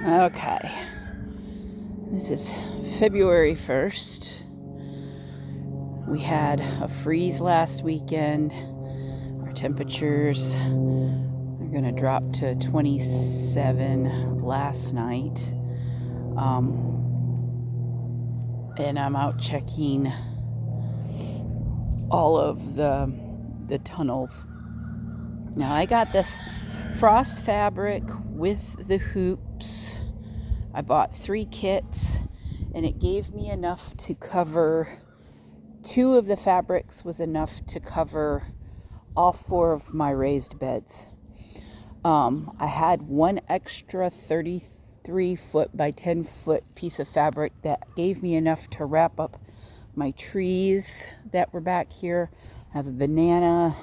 Okay, this is February 1st. We had a freeze last weekend. Our temperatures are going to drop to 27 last night. And I'm out checking all of the tunnels. Now I got this frost fabric with the hoops. I bought 3 kits and it gave me enough to cover 2 of the fabrics was enough to cover all 4 of my raised beds. I had one extra 33 foot by 10 foot piece of fabric that gave me enough to wrap up my trees that were back here. I have a banana,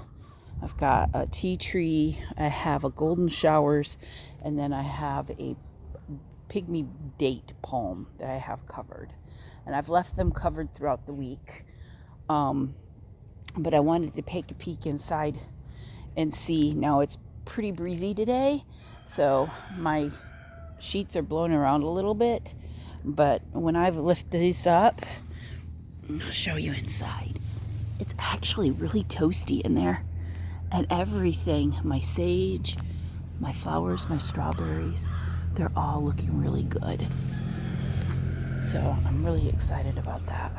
I've got a tea tree, I have a golden showers, and then I have a pygmy date palm that I have covered. And I've left them covered throughout the week. But I wanted to take a peek inside and see. Now it's pretty breezy today, so my sheets are blowing around a little bit. But when I've lifted these up, I'll show you inside. It's actually really toasty in there. And everything, my sage, my flowers, my strawberries, they're all looking really good. So I'm really excited about that.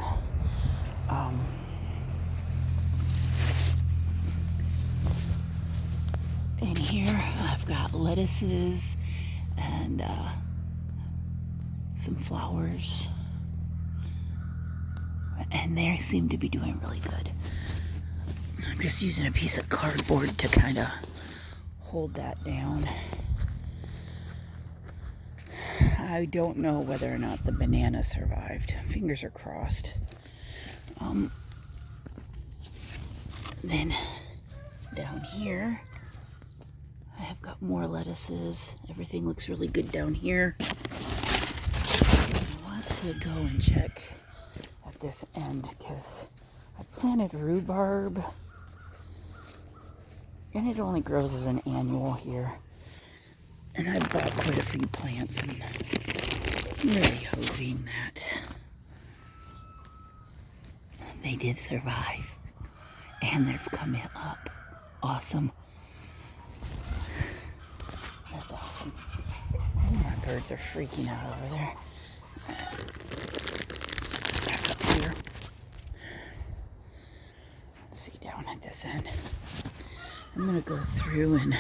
In here, I've got lettuces and some flowers. And they seem to be doing really good. I'm just using a piece of cardboard to kind of hold that down. I don't know whether or not the banana survived. Fingers are crossed. Then down here, I have got more lettuces. Everything looks really good down here. I want to go and check at this end because I planted rhubarb and it only grows as an annual here. And I bought quite a few plants and I'm really hoping that they did survive and they've come up awesome. That's awesome. Oh, my birds are freaking out over there. Back up here. Let's see down at this end. I'm gonna go through and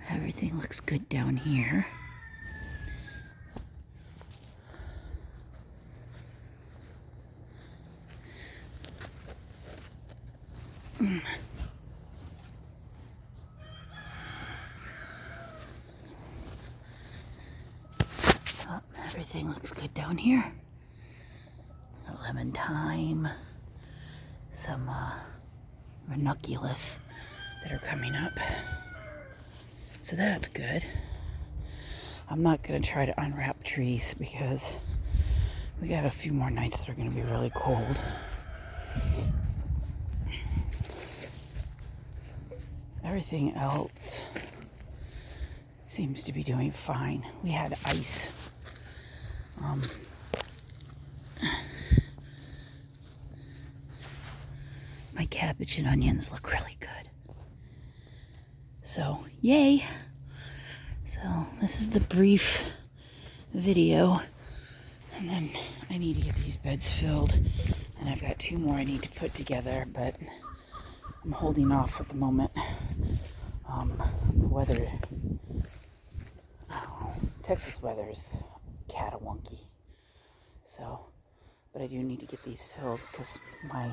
everything looks good down here. Oh, everything looks good down here. A lemon thyme, some ranunculus that are coming up. So that's good. I'm not going to try to unwrap trees because we got a few more nights that are going to be really cold. Everything else seems to be doing fine. We had ice. My cabbage and onions look really good. So, yay! So, this is the brief video. And then I need to get these beds filled. And I've got 2 more I need to put together, but I'm holding off at the moment. The weather, Texas weather's catawonky. So, but I do need to get these filled because my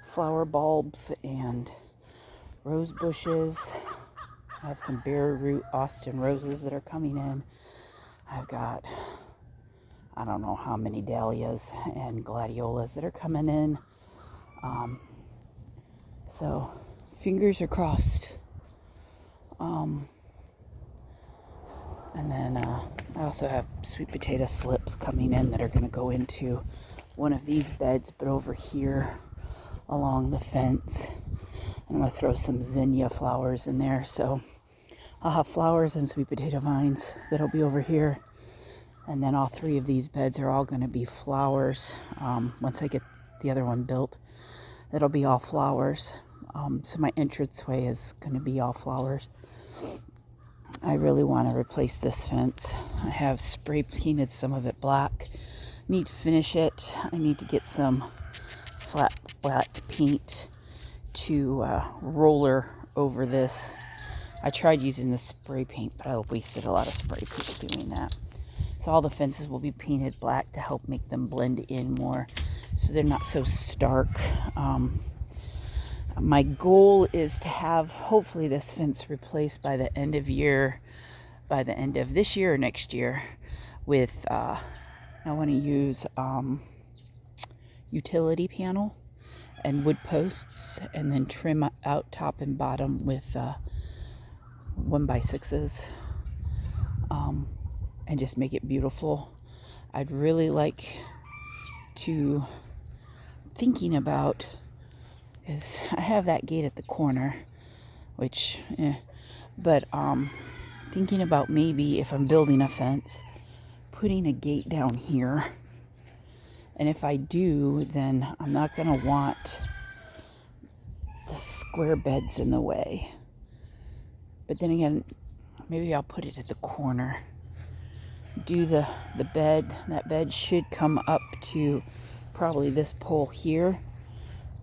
flower bulbs and rose bushes, I have some bare root Austin roses that are coming in. I've got, I don't know how many dahlias and gladiolas that are coming in. So, fingers are crossed. And then I also have sweet potato slips coming in that are going to go into one of these beds, but over here along the fence. And I'm going to throw some zinnia flowers in there. So I'll have flowers and sweet potato vines that'll be over here. And then all 3 of these beds are all going to be flowers. Once I get the other one built, it'll be all flowers. So my entranceway is going to be all flowers. I really want to replace this fence. I have spray painted some of it black. Need to finish it. I need to get some flat black paint to roller over this. I tried using the spray paint, but I wasted a lot of spray paint doing that. So all the fences will be painted black to help make them blend in more so they're not so stark. My goal is to have hopefully this fence replaced by the end of this year or next year with, I want to use utility panel and wood posts, and then trim out top and bottom with 1x6s, and just make it beautiful. I'd really like to, thinking about, is I have that gate at the corner, which, but thinking about maybe if I'm building a fence, putting a gate down here. And if I do, then I'm not going to want the square beds in the way. But then again, maybe I'll put it at the corner. Do the bed. That bed should come up to probably this pole here,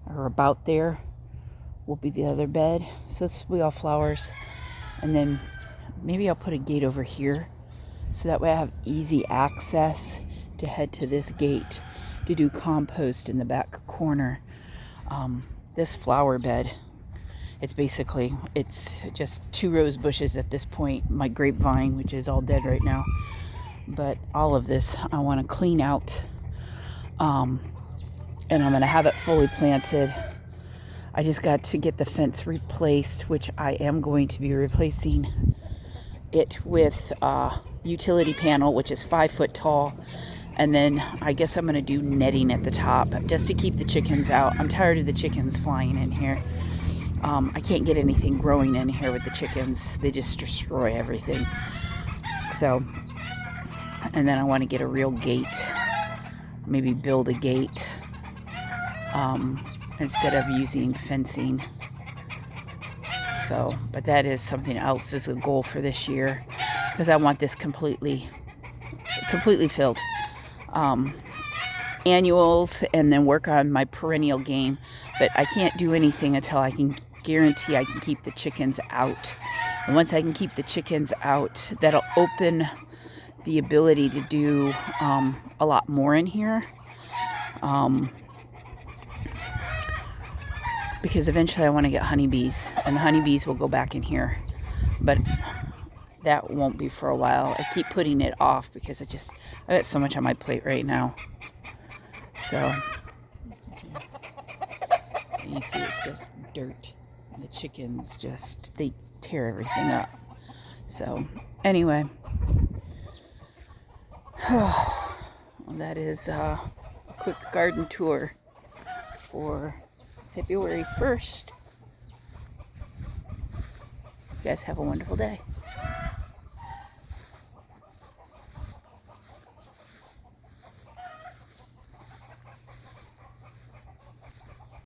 or about there will be the other bed. So this will be all flowers. And then maybe I'll put a gate over here, so that way I have easy access to head to this gate to do compost in the back corner. This flower bed, it's just 2 rose bushes at this point. My grapevine, which is all dead right now. But all of this I want to clean out. And I'm going to have it fully planted. I just got to get the fence replaced, which I am going to be replacing it with utility panel, which is 5 foot tall. And then I guess I'm going to do netting at the top just to keep the chickens out. I'm tired of the chickens flying in here. I can't get anything growing in here with the chickens. They just destroy everything. So, and then I want to get a real gate. Maybe build a gate instead of using fencing. So, but that is something else, is a goal for this year, because I want this completely filled. Annuals, and then work on my perennial game. But I can't do anything until I can guarantee I can keep the chickens out. And once I can keep the chickens out, that'll open the ability to do a lot more in here. Because eventually I want to get honeybees, and the honeybees will go back in here. But that won't be for a while. I keep putting it off because I got so much on my plate right now. So, you see it's just dirt. And the chickens they tear everything up. So, anyway. That is a quick garden tour for February 1st. You guys have a wonderful day.